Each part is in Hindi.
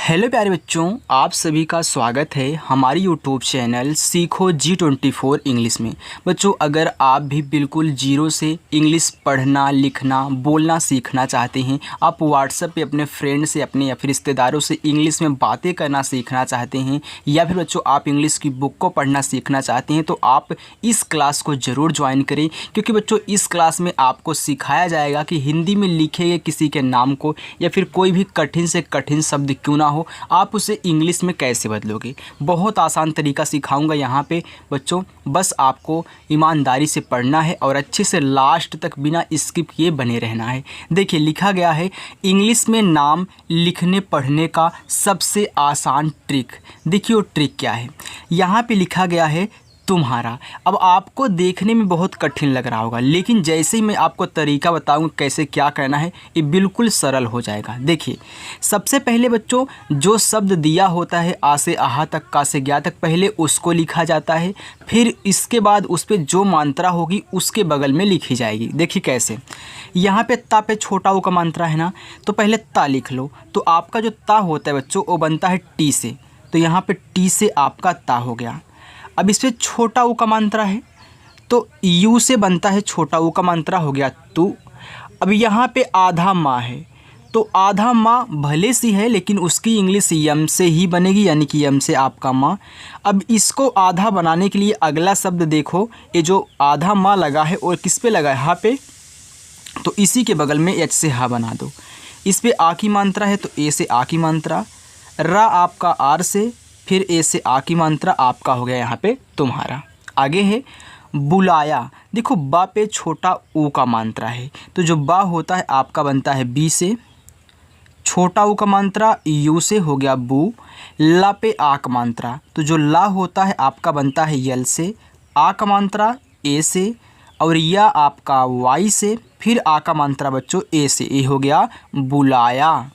हेलो प्यारे बच्चों, आप सभी का स्वागत है हमारी यूट्यूब चैनल सीखो G24 इंग्लिश में। बच्चों, अगर आप भी बिल्कुल जीरो से इंग्लिश पढ़ना, लिखना, बोलना सीखना चाहते हैं, आप व्हाट्सएप पे अपने फ्रेंड से, अपने या फिर रिश्तेदारों से इंग्लिश में बातें करना सीखना चाहते हैं, या फिर बच्चों आप इंग्लिश की बुक को पढ़ना सीखना चाहते हैं, तो आप इस क्लास को ज़रूर ज्वाइन करें। क्योंकि बच्चों इस क्लास में आपको सिखाया जाएगा कि हिंदी में लिखे गए किसी के नाम को या फिर कोई भी कठिन से कठिन शब्द क्यों ना हो, आप उसे इंग्लिश में कैसे बदलोगे। बहुत आसान तरीका सिखाऊंगा यहाँ पे बच्चों। बस आपको ईमानदारी से पढ़ना है और अच्छे से लास्ट तक बिना स्किप किए बने रहना है। देखिए, लिखा गया है इंग्लिश में नाम लिखने पढ़ने का सबसे आसान ट्रिक। देखिए वो ट्रिक क्या है। यहाँ पे लिखा गया है तुम्हारा। अब आपको देखने में बहुत कठिन लग रहा होगा, लेकिन जैसे ही मैं आपको तरीका बताऊंगा कैसे क्या करना है, ये बिल्कुल सरल हो जाएगा। देखिए, सबसे पहले बच्चों जो शब्द दिया होता है आ से आहा तक, का से ज्ञा तक, पहले उसको लिखा जाता है। फिर इसके बाद उस पर जो मात्रा होगी उसके बगल में लिखी जाएगी। देखिए कैसे, यहाँ पे ता पे छोटा ऊ का मात्रा है ना, तो पहले ता लिख लो। तो आपका जो ता होता है बच्चों वो बनता है टी से, तो यहाँ पे टी से आपका ता हो गया। अब इस पर छोटा ऊ का मात्रा है तो यू से बनता है छोटा ऊ का मात्रा हो गया तू। अब यहाँ पे आधा माँ है तो आधा माँ भले सी है लेकिन उसकी इंग्लिश यम से ही बनेगी, यानी कि यम से आपका माँ। अब इसको आधा बनाने के लिए अगला शब्द देखो, ये जो आधा माँ लगा है और किस पे लगा है, हा पे, तो इसी के बगल में एच से हा बना दो। इस पे आ की मात्रा है तो ए से आ की मात्रा, रा आपका आर से, फिर ए से आ की मात्रा आपका हो गया यहाँ पे तुम्हारा। आगे है बुलाया। देखो बा पे छोटा ऊ का मात्रा है, तो जो बा होता है आपका बनता है बी से, छोटा ऊ का मात्रा यू से हो गया बू। ला पे आ का मात्रा, तो जो ला होता है आपका बनता है यल से, आ का मात्रा ए से, और या आपका वाई से, फिर आ का मात्रा बच्चों ए से, ए हो गया बुलाया।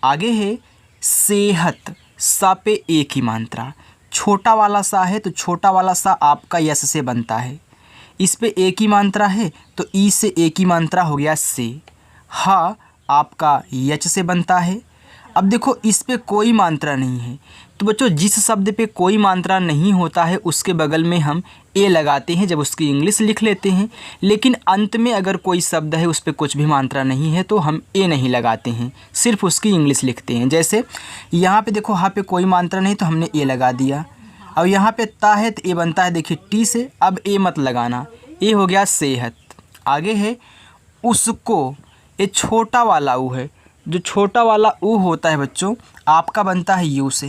आगे है सेहत। सा पे ए की मात्रा, छोटा वाला सा है तो छोटा वाला सा आपका यस से बनता है। इस पे ए की मात्रा है तो ई से ए की मात्रा हो गया से। हा आपका यच से बनता है। अब देखो इस पे कोई मात्रा नहीं है, तो बच्चों जिस शब्द पे कोई मात्रा नहीं होता है उसके बगल में हम ए लगाते हैं जब उसकी इंग्लिश लिख लेते हैं। लेकिन अंत में अगर कोई शब्द है उस पे कुछ भी मात्रा नहीं है तो हम ए नहीं लगाते हैं, सिर्फ उसकी इंग्लिश लिखते हैं। जैसे यहाँ पे देखो हा पे कोई मात्रा नहीं तो हमने ए लगा दिया। अब यहाँ पे ता है तो ए बनता है देखिए टी से, अब ए मत लगाना, ए हो गया सेहत। आगे है उसको, ये छोटा वाला ऊ है, जो छोटा वाला ऊ होता है बच्चों आपका बनता है यू से।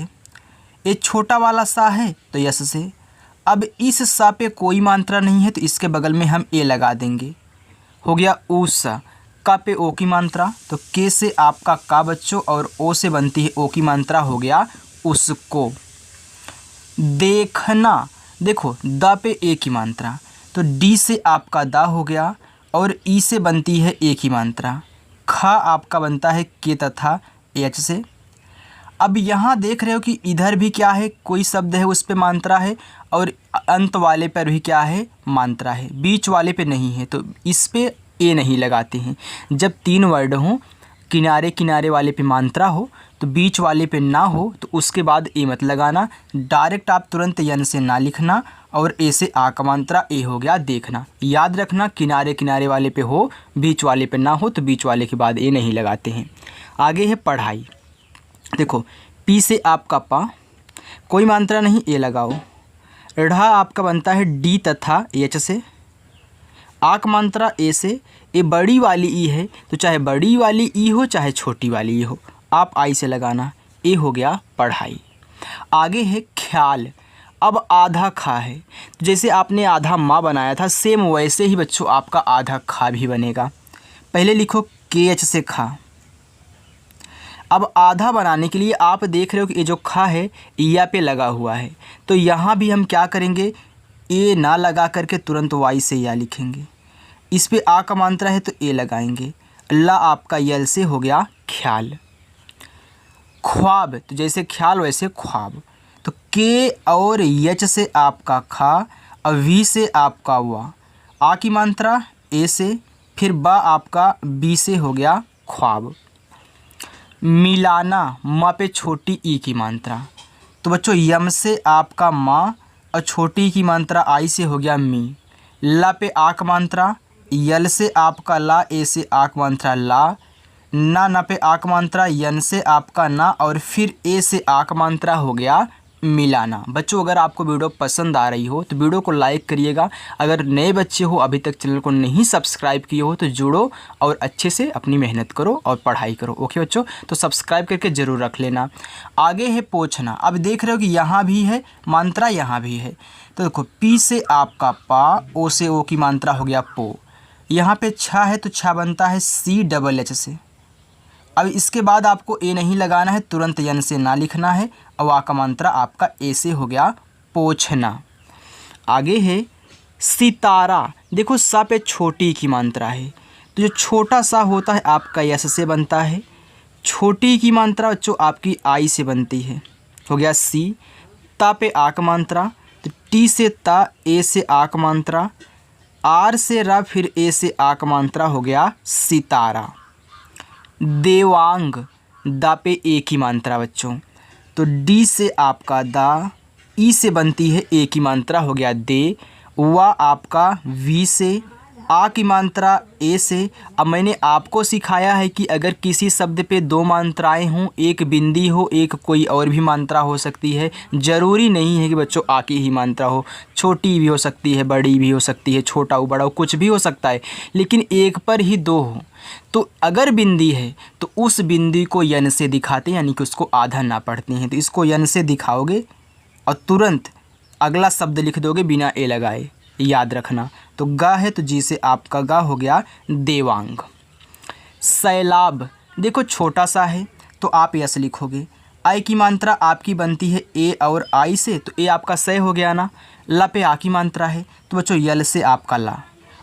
ये छोटा वाला सा है तो यस से। अब इस सा पे कोई मात्रा नहीं है तो इसके बगल में हम ए लगा देंगे, हो गया ऊसा। का पे ओ की मात्रा तो के से आपका का बच्चों, और ओ से बनती है ओ की मात्रा, हो गया उसको। देखना। देखो दा पे ए की मात्रा तो डी से आपका दा हो गया, और ई से बनती है ए की मात्रा। खा आपका बनता है के तथा एच से। अब यहाँ देख रहे हो कि इधर भी क्या है, कोई शब्द है उस पे मात्रा है, और अंत वाले पर भी क्या है, मात्रा है, बीच वाले पे नहीं है, तो इस पे ए नहीं लगाते हैं। जब तीन वर्ड हों, किनारे किनारे वाले पे मात्रा हो तो बीच वाले पे ना हो तो उसके बाद ए मत लगाना। डायरेक्ट आप तुरंत यन से ना लिखना, और ए से आ का मात्रा ए हो गया देखना। याद रखना किनारे किनारे वाले पे हो, बीच वाले पे ना हो तो बीच वाले के बाद ए नहीं लगाते हैं। आगे है पढ़ाई। देखो पी से आपका पा, कोई मात्रा नहीं, ए लगाओ। ढ़ा आपका बनता है डी तथा एच से, आक मात्रा ए से। ए बड़ी वाली ई है तो चाहे बड़ी वाली ई हो चाहे छोटी वाली ई हो, आप आई से लगाना, ए हो गया पढ़ाई। आगे है ख्याल। अब आधा खा है, जैसे आपने आधा माँ बनाया था सेम वैसे ही बच्चों आपका आधा खा भी बनेगा। पहले लिखो के एच से खा। अब आधा बनाने के लिए आप देख रहे हो कि ये जो खा है या पे लगा हुआ है, तो यहाँ भी हम क्या करेंगे, ए ना लगा करके तुरंत वाई से या लिखेंगे। इस पे आ का मात्रा है तो ए लगाएंगे। ला आपका यल से हो गया ख्याल। ख्वाब, तो जैसे ख्याल वैसे ख्वाब, तो के और यच से आपका खा, और वी से आपका वा, आ की मात्रा ए से, फिर बा आपका बी से हो गया ख्वाब। मिलाना, माँ पे छोटी ई की मात्रा। तो बच्चों यम से आपका माँ और छोटी की मात्रा आई से हो गया मी। ला पे आक मात्रा, यल से आपका ला, ए से आक मात्रा ला। ना पे आक मात्रा, यन से आपका ना और फिर ए से आक मात्रा हो गया मिलाना। बच्चों अगर आपको वीडियो पसंद आ रही हो तो वीडियो को लाइक करिएगा। अगर नए बच्चे हो, अभी तक चैनल को नहीं सब्सक्राइब किए हो तो जुड़ो और अच्छे से अपनी मेहनत करो और पढ़ाई करो। ओके बच्चों, तो सब्सक्राइब करके ज़रूर रख लेना। आगे है पोछना। अब देख रहे हो कि यहाँ भी है मात्रा, यहाँ भी है। तो देखो पी से आपका पा, ओ से ओ की मात्रा हो गया पो। यहाँ पे छा है तो छा बनता है सी डबल एच से। अब इसके बाद आपको ए नहीं लगाना है, तुरंत यन से ना लिखना है और आ का मात्रा आपका ए से हो गया पोछना। आगे है सितारा। देखो सा पे छोटी की मात्रा है, तो जो छोटा सा होता है आपका यस से बनता है। छोटी की मात्रा बच्चों आपकी आई से बनती है, हो गया सी। ता पे आ का मात्रा, तो टी से ता, ए से आ का मात्रा, आर से रा, फिर ए से आ का मात्रा हो गया सितारा। देवांग, दा पे ए की मात्रा बच्चों, तो डी से आपका दा, ई से बनती है ए की मात्रा हो गया दे। वा आपका वी से, आ की मात्रा ए से। अब मैंने आपको सिखाया है कि अगर किसी शब्द पे दो मात्राएं हों, एक बिंदी हो, एक कोई और भी मात्रा हो सकती है। ज़रूरी नहीं है कि बच्चों आ की ही मात्रा हो, छोटी भी हो सकती है, बड़ी भी हो सकती है, छोटा हो बड़ा हो कुछ भी हो सकता है, लेकिन एक पर ही दो हो। तो अगर बिंदी है तो उस बिंदी को यन से दिखाते हैं, यानी कि उसको आधा ना पढ़ते हैं। तो इसको यन से दिखाओगे और तुरंत अगला शब्द लिख दोगे बिना ए लगाए, याद रखना। तो गा है तो जी से आपका गा हो गया देवांग। सैलाब, देखो छोटा सा है तो आप यस लिखोगे। आई की मात्रा आपकी बनती है ए और आई से, तो ए आपका सै हो गया ना। ला पे आ की मात्रा है तो बच्चों यल से आपका ला।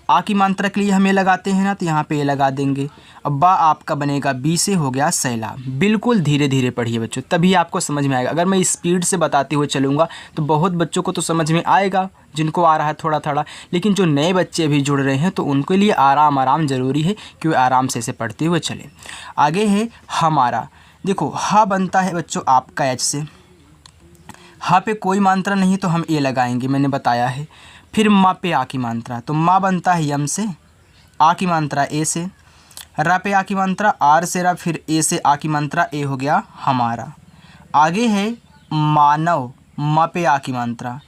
आ की मात्रा के लिए हमें लगाते हैं ना, तो यहाँ पे ए लगा देंगे। अब बा आपका बनेगा बी से, हो गया सैलाब। बिल्कुल धीरे धीरे पढ़िए बच्चों, तभी आपको समझ में आएगा। अगर मैं स्पीड से बताते हुए चलूँगा तो बहुत बच्चों को तो समझ में आएगा, जिनको आ रहा है थोड़ा थोड़ा, लेकिन जो नए बच्चे अभी जुड़ रहे हैं तो उनके लिए आराम ज़रूरी है कि वे आराम से इसे पढ़ते हुए चलें। आगे है हमारा। देखो हा बनता है बच्चों आपका एच से। हा पे कोई मात्रा नहीं तो हम ए लगाएंगे, मैंने बताया है। फिर माँ पे आ की मात्रा, तो माँ बनता है यम से, आ की मात्रा ए से। रा पे आ की मात्रा आर से रा, फिर ए से आ की मात्रा ए हो गया हमारा। आगे है मानव। माँ पे आ की मात्रा,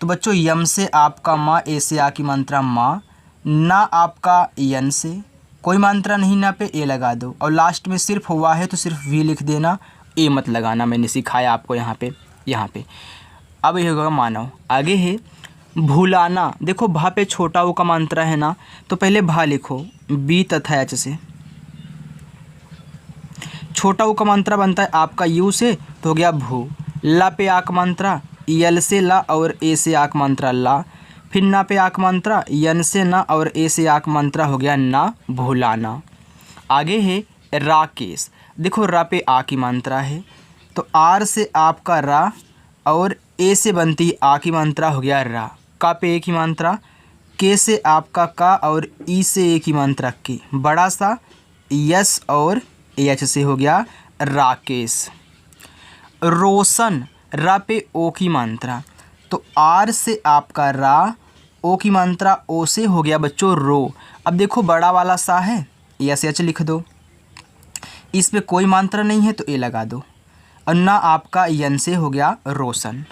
तो बच्चों यम से आपका माँ, ए से आ की मात्रा माँ। ना आपका यन से, कोई मात्रा नहीं ना पे ए लगा दो। और लास्ट में सिर्फ हुआ है तो सिर्फ वी लिख देना, ए मत लगाना, मैंने सिखाया आपको यहाँ पे। अब ये होगा मानव। आगे है भुलाना। देखो भा पे छोटा ओ का मात्रा है ना, तो पहले भा लिखो बी तथा एच से। छोटा ओ का मात्रा बनता है आपका यू से, तो हो गया भू। ला पे आक मात्रा, यल से ला और ए से आक मात्रा ला। फिर ना पे आक मात्रा, यन से ना और ए से आक मात्रा हो गया ना, भुलाना। आगे है राकेश। देखो रा पे आ की मात्रा है, तो आर से आपका रा और ए से बनती आ की मात्रा हो गया रा। का पे ए की मात्रा, के से आपका का और ई से ए की मात्रा की। बड़ा सा यस और एच से हो गया राकेश। रोशन। रा पे ओ की मात्रा, तो आर से आपका रा, ओ की मात्रा ओ से हो गया बच्चों रो। अब देखो बड़ा वाला सा है, यस एच लिख दो। इस पे कोई मात्रा नहीं है तो ए लगा दो। और ना आपका यन से हो गया रोशन।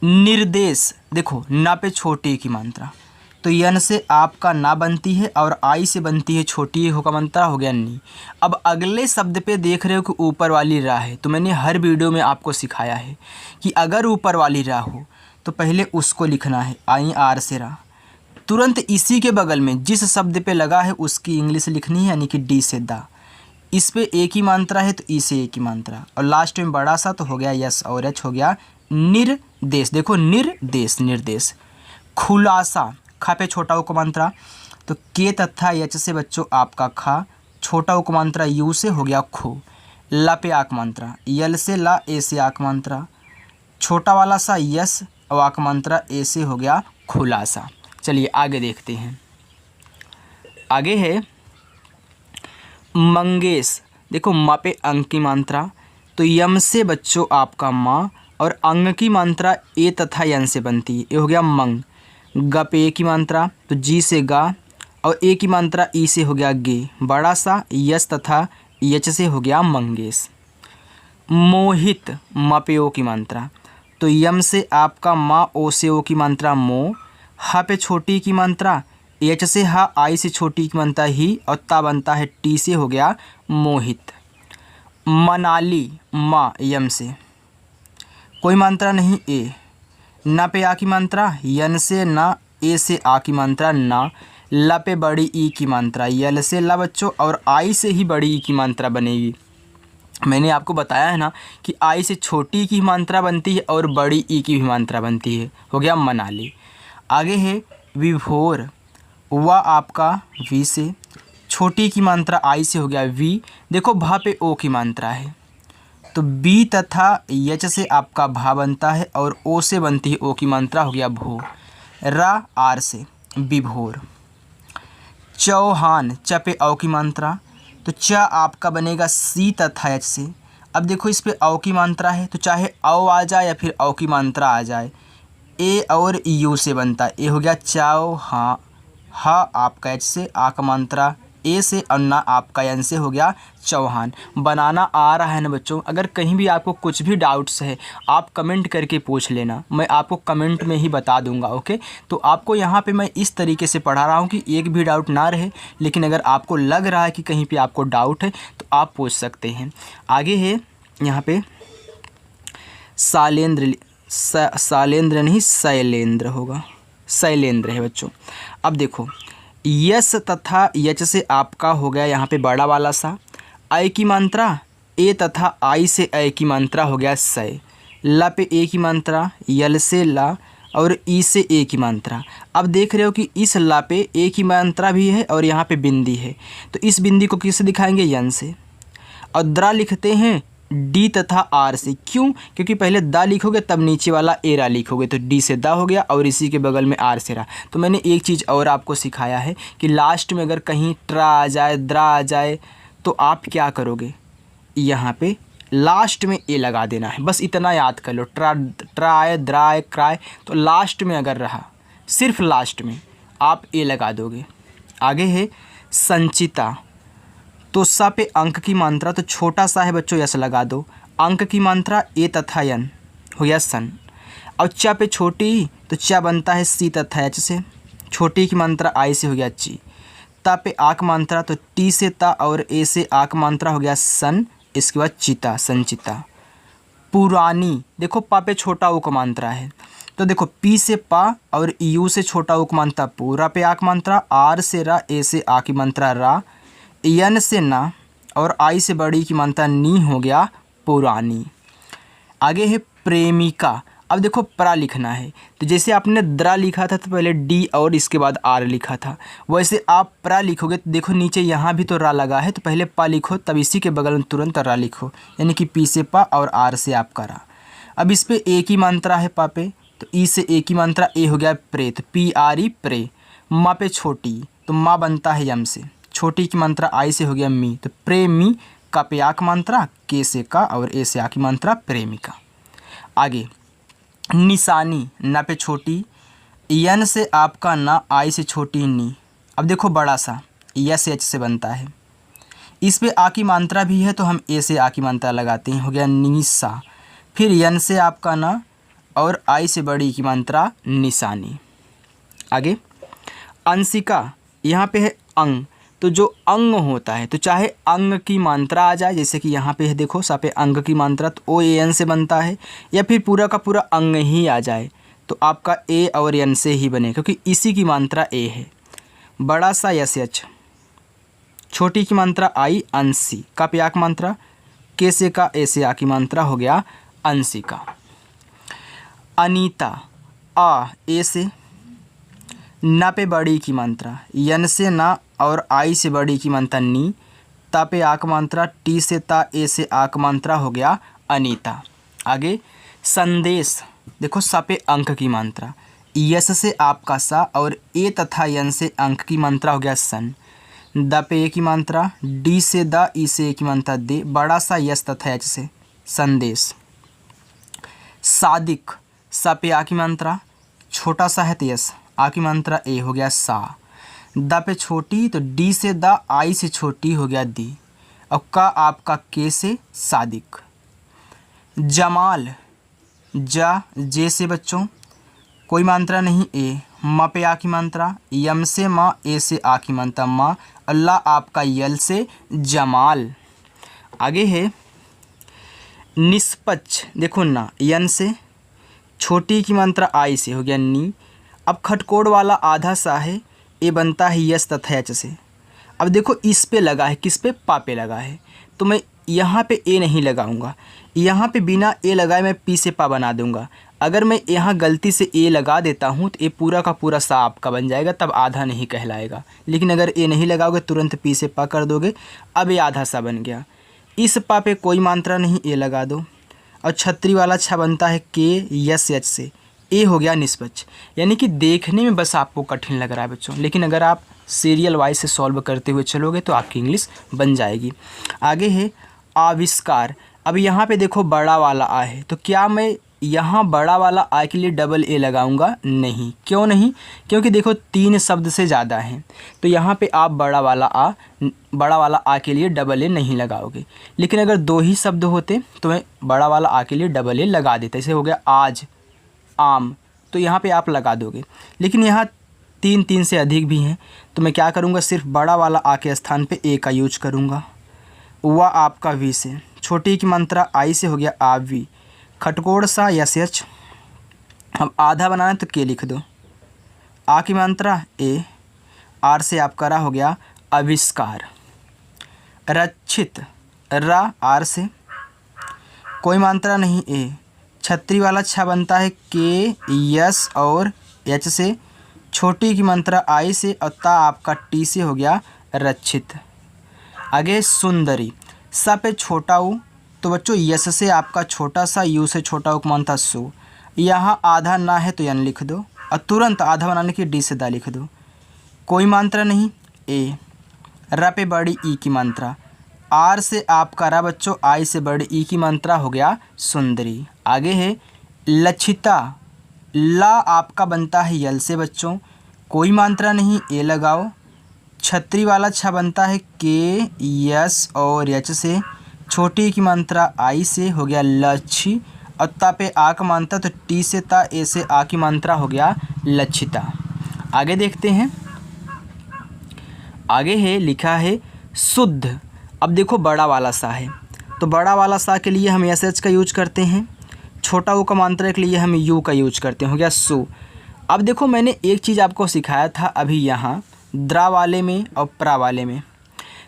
निर्देश। देखो ना पे छोटी की मात्रा, तो यन से आपका ना बनती है और आई से बनती है छोटी हो का मात्रा, हो गया नी। अब अगले शब्द पे देख रहे हो कि ऊपर वाली रा है, तो मैंने हर वीडियो में आपको सिखाया है कि अगर ऊपर वाली रा हो तो पहले उसको लिखना है, आई आर से रा। तुरंत इसी के बगल में जिस शब्द पे लगा है उसकी इंग्लिश लिखनी है, यानी कि डी से दा। इस पे ए की मात्रा है तो ई से ए की मात्रा, और लास्ट में बड़ा सा तो हो गया यस और एच, हो गया निर्देश। देखो निर्देश। खुलासा। खा पे छोटा उक मात्रा, तो के तथा एच से बच्चों आपका खा। छोटा उक मात्रा यू से हो गया खू। ला पे आक मात्रा, यल से ला, ए से आक मात्रा। छोटा वाला सा यस और आक मात्रा ए से हो गया खुलासा। चलिए आगे देखते हैं। आगे है मंगेश। देखो म पे अंग की मात्रा, तो यम से बच्चों आपका माँ, और अंग की मात्रा ए तथा यन से बनती है, ये हो गया मंग। ग पे ए की मात्रा, तो जी से गा, और ए की मात्रा ई से हो गया गे। बड़ा सा यस तथा यच से हो गया मंगेश। मोहित म पे ओ की मात्रा, तो यम से आपका माँ, ओ से ओ की मात्रा मो, ह पे छोटी की मात्रा, एच से हा, आई से छोटी की मात्रा ही, और ता बनता है टी से हो गया मोहित। मनाली माँ यम से, कोई मात्रा नहीं ए, न पे आ की मात्रा, यन से ना, ए से आ की मात्रा ना, ल पे बड़ी ई की मात्रा, यल से ला बच्चों, और आई से ही बड़ी ई की मात्रा बनेगी। मैंने आपको बताया है ना कि आई से छोटी की मात्रा बनती है और बड़ी ई की भी मात्रा बनती है, हो गया मनाली। आगे है विभोर, वा आपका वी से, छोटी की मात्रा आई से हो गया वी। देखो भा पे ओ की मात्रा है, तो बी तथा यच से आपका भा बनता है, और ओ से बनती है ओ की मात्रा, हो गया भो। रा आर से विभोर। चौहान च पे औ की मात्रा, तो च आपका बनेगा सी तथा एच से। अब देखो इस पे औ की मात्रा है, तो चाहे औ आ जाए या फिर औ की मात्रा आ जाए, ए और यू से बनता है, ए हो गया चाओ हाँ, हा आपका एच से, आ का मात्रा ए से, और ना आपका एन से, हो गया चौहान। बनाना आ रहा है ना बच्चों? अगर कहीं भी आपको कुछ भी डाउट्स है आप कमेंट करके पूछ लेना, मैं आपको कमेंट में ही बता दूंगा। ओके, तो आपको यहाँ पे मैं इस तरीके से पढ़ा रहा हूँ कि एक भी डाउट ना रहे, लेकिन अगर आपको लग रहा है कि कहीं पे आपको डाउट है तो आप पूछ सकते हैं। आगे है यहाँ पे सालेंद्र नहीं शैलेंद्र होगा, शैलेंद्र है बच्चों। अब देखो यस तथा यच से आपका हो गया यहाँ पे बड़ा वाला सा, आई की मात्रा, ए तथा आई से ए की मात्रा हो गया सै। ला पे ए की मात्रा, यल से ला, और ई से ए की मात्रा। अब देख रहे हो कि इस ला पे ए की मात्रा भी है और यहाँ पे बिंदी है, तो इस बिंदी को किससे दिखाएंगे? यन से। और द्रा लिखते हैं डी तथा आर से। क्यों? क्योंकि पहले दा लिखोगे तब नीचे वाला एरा लिखोगे, तो डी से दा हो गया और इसी के बगल में आर से रा। तो मैंने एक चीज़ और आपको सिखाया है कि लास्ट में अगर कहीं ट्रा आ जाए, द्रा आ जाए, तो आप क्या करोगे? यहाँ पे लास्ट में ए लगा देना है, बस इतना याद कर लो। ट्रा आए, द्रा आए, क्राए, तो लास्ट में अगर रहा, सिर्फ लास्ट में आप ए लगा दोगे। आगे है संचिता, तो सा पे अंक की मात्रा, तो छोटा सा है बच्चों यस लगा दो, अंक की मात्रा ए तथा यन, हो गया सन। और चा पे छोटी, तो चा बनता है सी तथा एच से, छोटी की मात्रा आई से हो गया ची। ता पे आक मात्रा, तो टी से ता और ए से आक मात्रा, हो गया सन। इसके बाद चिता, संचिता। पुरानी, देखो पा पे छोटा उक मात्रा है, तो देखो पी से पा और यू से छोटा उक मात्रा पूरा पे आक मात्रा, आर से रा, ए से आ की मात्रा रा, यन से ना, और आई से बड़ी की मात्रा नी, हो गया पुरानी। आगे है प्रेमिका। अब देखो प्रा लिखना है, तो जैसे आपने द्रा लिखा था तो पहले डी और इसके बाद आर लिखा था, वैसे आप प्रा लिखोगे तो देखो नीचे यहाँ भी तो रा लगा है, तो पहले पा लिखो तब इसी के बगल में तुरंत रा लिखो, यानी कि पी से पा और आर से आपका रा। अब इस पे ए की मात्रा है पा पे, तो ई से ए की मात्रा, ए हो गया प्रे, तो पी आर ई प्रे। माँ पे छोटी, तो माँ बनता है यम से, छोटी की मात्रा आई से हो गया मी, तो प्रेमी। का पे आ की मात्रा, के से का और ए से आ की मात्रा प्रेमिका। आगे निशानी, ना पे छोटी, यन से आपका ना, आई से छोटी नी। अब देखो बड़ा सा यस एच से बनता है, इस पे आ की मात्रा भी है तो हम ए से आ की मात्रा लगाते हैं, हो गया निशा। फिर यन से आपका ना और आई से बड़ी की मात्रा निशानी। आगे अंशिका, यहाँ पे है अंग, तो जो अंग होता है तो चाहे अंग की मात्रा आ जाए, जैसे कि यहाँ पे है देखो सा पे अंग की मात्रा, तो ओ ए एन से बनता है, या फिर पूरा का पूरा अंग ही आ जाए तो आपका ए और एन से ही बने, क्योंकि इसी की मात्रा ए है। बड़ा सा यस एच, छोटी की मात्रा आई, अंशी। का पे आ की मात्रा, के से का, ए से आ की मात्रा, हो गया अंशिका। अनीता, आ ए से, ना पे बड़ी की मात्रा, यन से ना और आई से बड़ी की मात्रा नी। ता पे आक मात्रा, टी से ता, ए से आक मात्रा, हो गया अनीता। आगे संदेश, देखो सा पे अंक की मात्रा, यस से आपका सा और ए तथा यन से अंक की मात्रा, हो गया सन। द पे ए की मात्रा, डी से द, ई से ए की मात्रा दे, बड़ा सा यस तथा एच से संदेश। सादिक, स पे आ की मात्रा, छोटा सा है तो यस, आ की मात्रा ए हो गया सा। द पे छोटी तो डी से द, आई से छोटी हो गया दी, और का आपका के से सादिक। जमाल, जा जे से बच्चों कोई मात्रा नहीं ए, म पे आ की मात्रा, यम से म, ए से आ की मात्रा म, अल्लाह आपका यल से जमाल। आगे है निष्पक्ष, देखो ना यन से, छोटी की मात्रा आई से हो गया नी। अब खटकोड़ वाला आधा सा है, ए बनता है यस तथा एच से। अब देखो इस पे लगा है, किस पे, पा पे लगा है, तो मैं यहाँ पे ए नहीं लगाऊंगा, यहाँ पे बिना ए लगाए मैं पी से पा बना दूंगा। अगर मैं यहाँ गलती से ए लगा देता हूँ तो ये पूरा का पूरा सा आपका बन जाएगा, तब आधा नहीं कहलाएगा। लेकिन अगर ए नहीं लगाओगे, तुरंत पी से पा कर दोगे, अब ये आधा सा बन गया। इस पा पे कोई मात्रा नहीं, ए लगा दो, और छतरी वाला छा बनता है के यस एच से, ए हो गया निष्पक्ष। यानी कि देखने में बस आपको कठिन लग रहा है बच्चों, लेकिन अगर आप सीरियल वाइज से सॉल्व करते हुए चलोगे तो आपकी इंग्लिश बन जाएगी। आगे है आविष्कार। अब यहाँ पे देखो बड़ा वाला आ है, तो क्या मैं यहाँ बड़ा वाला आ के लिए डबल ए लगाऊंगा? नहीं। क्यों नहीं? क्योंकि देखो 3 शब्द से ज़्यादा हैं, तो यहाँ पे आप बड़ा वाला आ के लिए डबल ए नहीं लगाओगे। लेकिन अगर 2 ही शब्द होते तो मैं बड़ा वाला आ के लिए डबल ए लगा देता। जैसे हो गया आज, आम, तो यहाँ पे आप लगा दोगे। लेकिन यहाँ 3 से अधिक भी हैं, तो मैं क्या करूँगा, सिर्फ बड़ा वाला आ के स्थान पे ए का यूज करूँगा। वह आपका वी से, छोटी की मात्रा आई से हो गया आप वी, खटकोड़ सा यस एच। अब आधा बनाना है तो के लिख दो, आ की मात्रा ए, आर से आपका रा हो गया आविष्कार। रक्षित, रा आर से, कोई मात्रा नहीं ए, छतरी वाला छा बनता है के यस और एच से, छोटी की मात्रा आई से, और ता आपका टी से हो गया रक्षित। आगे सुंदरी, स पे छोटा ऊ, तो बच्चों यस से आपका छोटा सा, यू से छोटा ऊ मानता सु। यहाँ आधा ना है तो यन लिख दो, और तुरंत आधा बनाने के डी से दा लिख दो। कोई मात्रा नहीं ए, र पे बड़ी ई की मात्रा, आर से आपका रा बच्चों, आई से बड़ी ई की मात्रा हो गया सुंदरी। आगे है लक्षिता, ला आपका बनता है यल से बच्चों, कोई मात्रा नहीं ए लगाओ, छतरी वाला छा बनता है के यस और एच से, छोटी की मात्रा आई से हो गया लच्छी, और ता पे आ का मात्रा तो टी से ता, ए से आ की मात्रा हो गया लक्षिता। आगे देखते हैं, आगे है लिखा है शुद्ध। अब देखो बड़ा वाला सा है, तो बड़ा वाला सा के लिए हम एस एच का यूज करते हैं, छोटा ऊ का मात्रा के लिए हम यू का यूज करते हैं, हो गया सु। अब देखो मैंने एक चीज़ आपको सिखाया था अभी यहाँ द्रा वाले में और प्रा वाले में,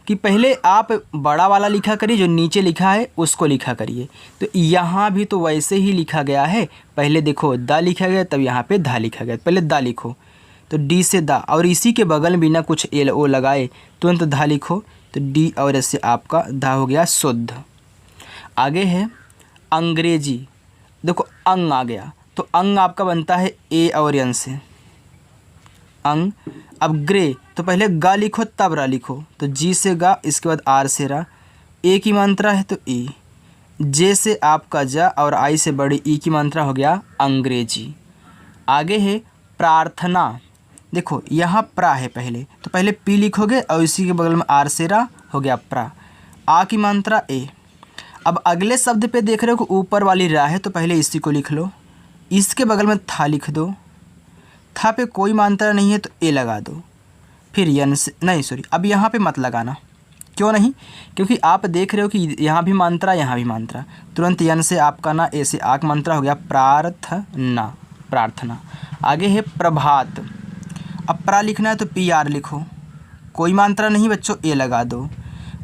कि पहले आप बड़ा वाला लिखा करिए, जो नीचे लिखा है उसको लिखा करिए। तो यहाँ भी तो वैसे ही लिखा गया है, पहले देखो दा लिखा गया, तब यहाँ पे धा लिखा गया, पहले दा लिखो तो डी से दा, और इसी के बगल में बिना कुछ एल ओ लगाए तुरंत धा लिखो, तो डी और एस से आपका धा हो गया शुद्ध। आगे है अंग्रेजी, देखो अंग आ गया, तो अंग आपका बनता है ए और एन से, अंग। अब ग्रे, तो पहले गा लिखो तब रा लिखो, तो जी से गा, इसके बाद आर से रा, ए की मात्रा है तो ई, जे से आपका जा, और आई से बड़ी ई की मात्रा हो गया अंग्रेजी। आगे है प्रार्थना, देखो यहाँ प्रा है पहले, तो पहले पी लिखोगे और इसी के बगल में आर से रा हो गया प्रा, आ की मात्रा ए। अब अगले शब्द पे देख रहे हो कि ऊपर वाली रा है, तो पहले इसी को लिख लो, इसके बगल में था लिख दो, था पे कोई मात्रा नहीं है तो ए लगा दो, फिर यन से नहीं सॉरी, अब यहाँ पे मत लगाना। क्यों नहीं? क्योंकि आप देख रहे हो कि यहाँ भी मात्रा यहाँ भी मात्रा, तुरंत यन से आपका ना, ए से आक मात्रा हो गया प्रार्थना, प्रार्थना। आगे है प्रभात, अब प्रा लिखना है तो पी आर लिखो, कोई मात्रा नहीं बच्चों, ए लगा दो,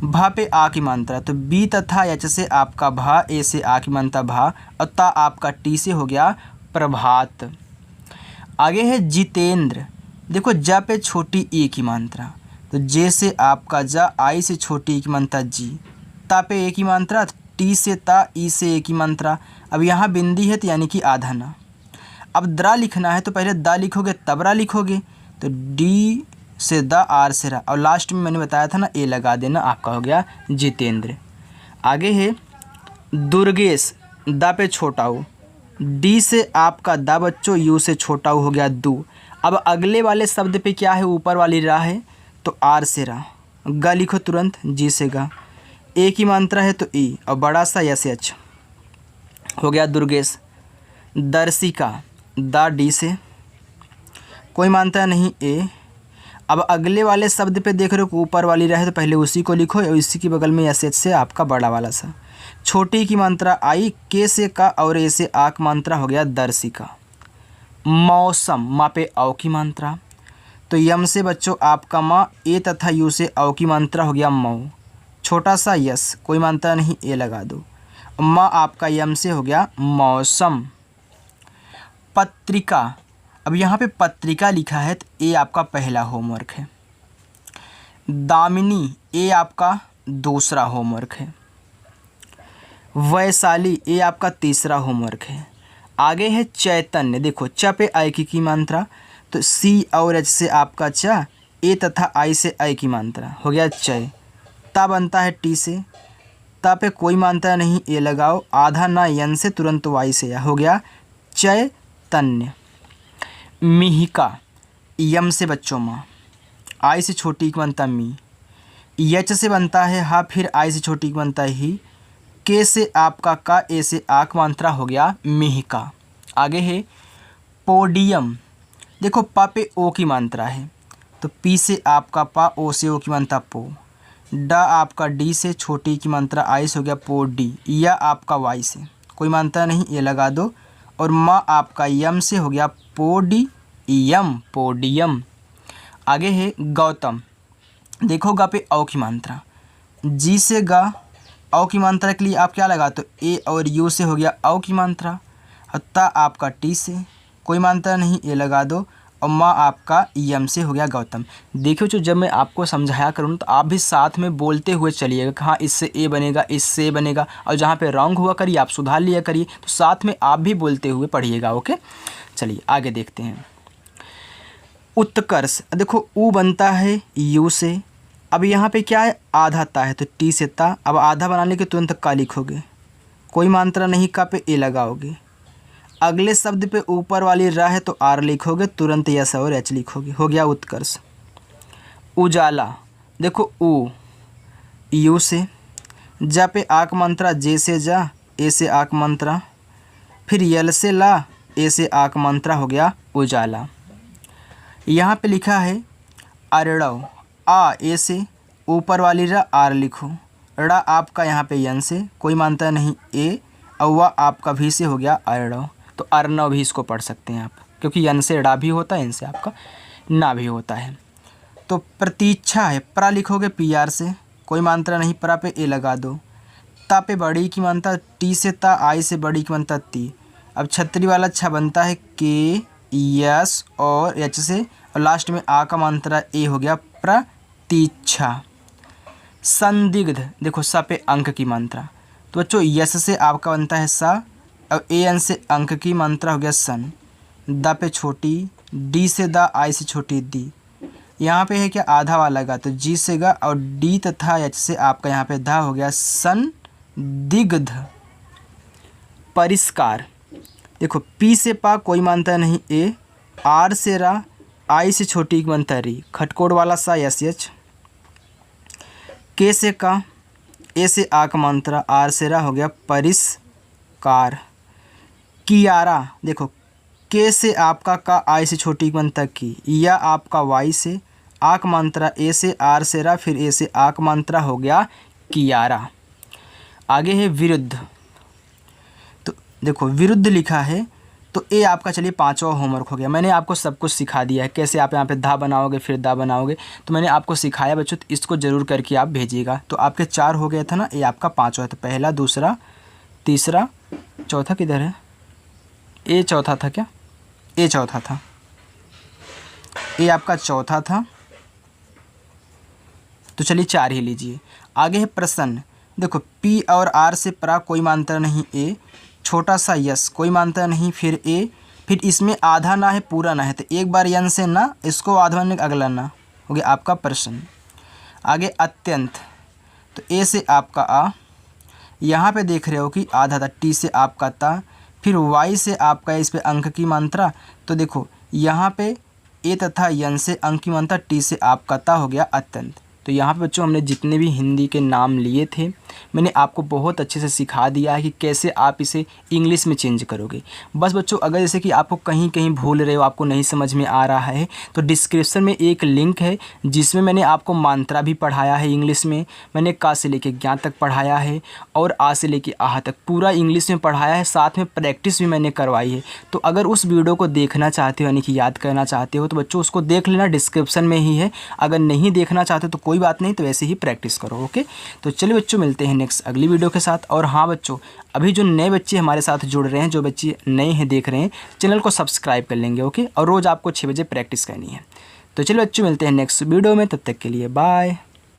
भा पे आ की मात्रा, तो बी तथा एच से आपका भा, ए से आ की मात्रा भा, और ता आपका टी से हो गया प्रभात। आगे है जितेंद्र, देखो जा पे छोटी ई की मात्रा, तो जे से आपका जा, आई से छोटी ई की मात्रा जी, ता पे ए की मात्रा, टी से ता, ई से ए की मात्रा। अब यहाँ बिंदी है तो यानी कि आधा ना। अब द्रा लिखना है तो पहले दा लिखोगे तब रा लिखोगे, तो डी से द, आर से रा, और लास्ट में मैंने बताया था ना ए लगा देना, आपका हो गया जितेंद्र। आगे है दुर्गेश, द पे छोटा हो, डी से आपका द बच्चों, यू से छोटा हो गया दू। अब अगले वाले शब्द पे क्या है, ऊपर वाली रा है तो आर से रा, ग लिखो तुरंत, जी से गा, ए की मात्रा है तो ई, और बड़ा सा यस एच हो गया दुर्गेश। दर्शिका, द डी से, कोई मात्रा नहीं ए। अब अगले वाले शब्द पे देख रहे हो ऊपर वाली रहे तो पहले उसी को लिखो, और इसी के बगल में एस एच से आपका बड़ा वाला सा। छोटी की मात्रा आई, के से का और ए से आ की मात्रा हो गया दर्शिका। मौसम, मा पे औ की मात्रा, तो यम से बच्चों आपका माँ, ए तथा यू से औ की मात्रा हो गया मऊ। छोटा सा यस, कोई मात्रा नहीं ए लगा दो, माँ आपका यम से हो गया मौसम। पत्रिका, अब यहाँ पे पत्रिका लिखा है तो ए आपका पहला होमवर्क है। दामिनी, ए आपका दूसरा होमवर्क है। वैशाली, ए आपका तीसरा होमवर्क है। आगे है चैतन्य, देखो च पे आई की मात्रा, तो सी और एच से आपका च, ए तथा आई से आई की मात्रा हो गया चय। ता बनता है टी से, ता पे कोई मात्रा नहीं ए लगाओ, आधा ना यन से तुरंत वाई से, हो गया चैतन्य। मिहिका, यम से बच्चों माँ, आई से छोटी की बनता मी, यच से बनता है हा, फिर आई से छोटी की बनता है ही, के से आपका का, ए से आक मात्रा हो गया मिहिका। आगे है पोडियम, देखो पा पे ओ की मात्रा है तो पी से आपका पा, ओ से ओ की मात्रा पो, ड आपका डी से छोटी की मात्रा आई से हो गया पो डी, या आपका वाई से कोई मात्रा नहीं ये लगा दो, और माँ आपका यम से हो गया पोडी यम, पोडियम। आगे है गौतम, देखो गा पे औ की मात्रा, जी से गा, औ की मात्रा के लिए आप क्या लगा तो ए और यू से हो गया औ की मात्रा, और ता आपका टी से कोई मात्रा नहीं ए लगा दो, और माँ आपका यम से हो गया गौतम। देखियो जो जब मैं आपको समझाया करूँ तो आप भी साथ में बोलते हुए चलिएगा कि हाँ इससे ए बनेगा, इससे ए बनेगा, और जहाँ पे रॉन्ग हुआ करिए आप सुधार लिया करिए, तो साथ में आप भी बोलते हुए पढ़िएगा। ओके, चलिए आगे देखते हैं। उत्कर्ष, देखो ऊ बनता है यू से, अब यहाँ पे क्या है आधा ता है तो टी से ता, अब आधा बनाने के तुरंत का लिखोगे, कोई मात्रा नहीं का पे ए लगाओगे, अगले शब्द पे ऊपर वाली रा है तो आर लिखोगे, तुरंत यस और एच लिखोगे, हो गया उत्कर्ष। उजाला, देखो ऊ यू से, जा पे आक मात्रा, जे से जा, ए से आक मात्रा, फिर यल से ला, ए से आक मात्रा हो गया उजाला। यहाँ पे लिखा है अरड़व, आ ए से, ऊपर वाली रा आर लिखो, ड़ा आपका यहाँ पे यन से कोई मात्रा नहीं ए, और वह आपका भी से हो गया अरड़व, तो अर्णव भी इसको पढ़ सकते हैं आप, क्योंकि यन से ड़ा भी होता है, इनसे आपका ना भी होता है। तो प्रतीक्षा है, प्रा लिखोगे पी आर से, कोई मात्रा नहीं, प्रा पे ए लगा दो, ता पे बड़ी की मात्रा, टी से ता, आई से बड़ी की मात्रा ती। अब छतरी वाला छा बनता है के, यस और एच से, और लास्ट में आ का मात्रा ए हो गया प्रतीक्षा। संदिग्ध, देखो सा पे अंक की मात्रा, तो बच्चों यस से आपका बनता है सा, और ए एन से अंक की मात्रा हो गया सन, द पे छोटी, डी से द, आई से छोटी दी, यहाँ पे है क्या आधा वाला गा तो जी से गा, और डी तथा एच से आपका यहाँ पे धा हो गया संदिग्ध। परिष्कार, देखो पी से पा कोई मात्रा नहीं ए, आर से रा, आई से छोटी की मात्रा री, खटकोड़ वाला सा एस एच, के से का, ए से आ का मात्रा, आर से रा हो गया परिष्कार। कियारा, देखो के से आपका का, आई से छोटी की मात्रा की, या आपका वाई से आक मात्रा, ए से आर से रा, फिर ए से आक मात्रा हो गया कियारा। आगे है विरुद्ध, तो देखो विरुद्ध लिखा है तो ए आपका चलिए पांचवा होमवर्क हो गया। मैंने आपको सब कुछ सिखा दिया है, कैसे आप यहाँ पे धा बनाओगे फिर दा बनाओगे, तो मैंने आपको सिखाया बच्चों, तो इसको ज़रूर करके आप भेजिएगा। तो आपके 4 हो गए थे ना, ये आपका 5वां है, तो पहला, दूसरा, तीसरा, चौथा किधर है, ए चौथा था क्या, ए चौथा था, ए आपका चौथा था, तो चलिए 4 ही लीजिए। आगे है प्रसन्न, देखो पी और आर से प्रा कोई मात्रा नहीं ए, छोटा सा यस कोई मात्रा नहीं, फिर ए, फिर इसमें आधा ना है पूरा ना है, तो एक बार यन से ना, इसको आधा ने अगला ना हो गया आपका पर्सन। आगे अत्यंत, तो ए से आपका आ, यहाँ पे देख रहे हो कि आधा था, टी से आपका ता, फिर वाई से आपका इस पे अंक की मात्रा। तो देखो यहाँ पे ए तथा यन से अंक की मात्रा, टी से आपका ता, हो गया अत्यंत। तो यहाँ पे बच्चों हमने जितने भी हिंदी के नाम लिए थे मैंने आपको बहुत अच्छे से सिखा दिया है कि कैसे आप इसे इंग्लिश में चेंज करोगे। बस बच्चों अगर जैसे कि आपको कहीं कहीं भूल रहे हो, आपको नहीं समझ में आ रहा है, तो डिस्क्रिप्शन में एक लिंक है जिसमें मैंने आपको मात्रा भी पढ़ाया है इंग्लिश में। मैंने का से लेके ज्ञा तक पढ़ाया है और आ से लेके आह तक पूरा इंग्लिश में पढ़ाया है, साथ में प्रैक्टिस भी मैंने करवाई है। तो अगर उस वीडियो को देखना चाहते हो यानी कि याद करना चाहते हो तो बच्चों उसको देख लेना, डिस्क्रिप्शन में ही है। अगर नहीं देखना चाहते तो कोई बात नहीं, तो ऐसे ही प्रैक्टिस करो। ओके, तो चलिए बच्चों मिलते हैं नेक्स्ट अगली वीडियो के साथ। और हाँ बच्चों, अभी जो नए बच्चे हमारे साथ जुड़ रहे हैं, जो बच्चे नए हैं देख रहे हैं, चैनल को सब्सक्राइब कर लेंगे। ओके, और रोज़ आपको 6 बजे प्रैक्टिस करनी है। तो चलिए बच्चों मिलते हैं नेक्स्ट वीडियो में, तब तक के लिए बाय।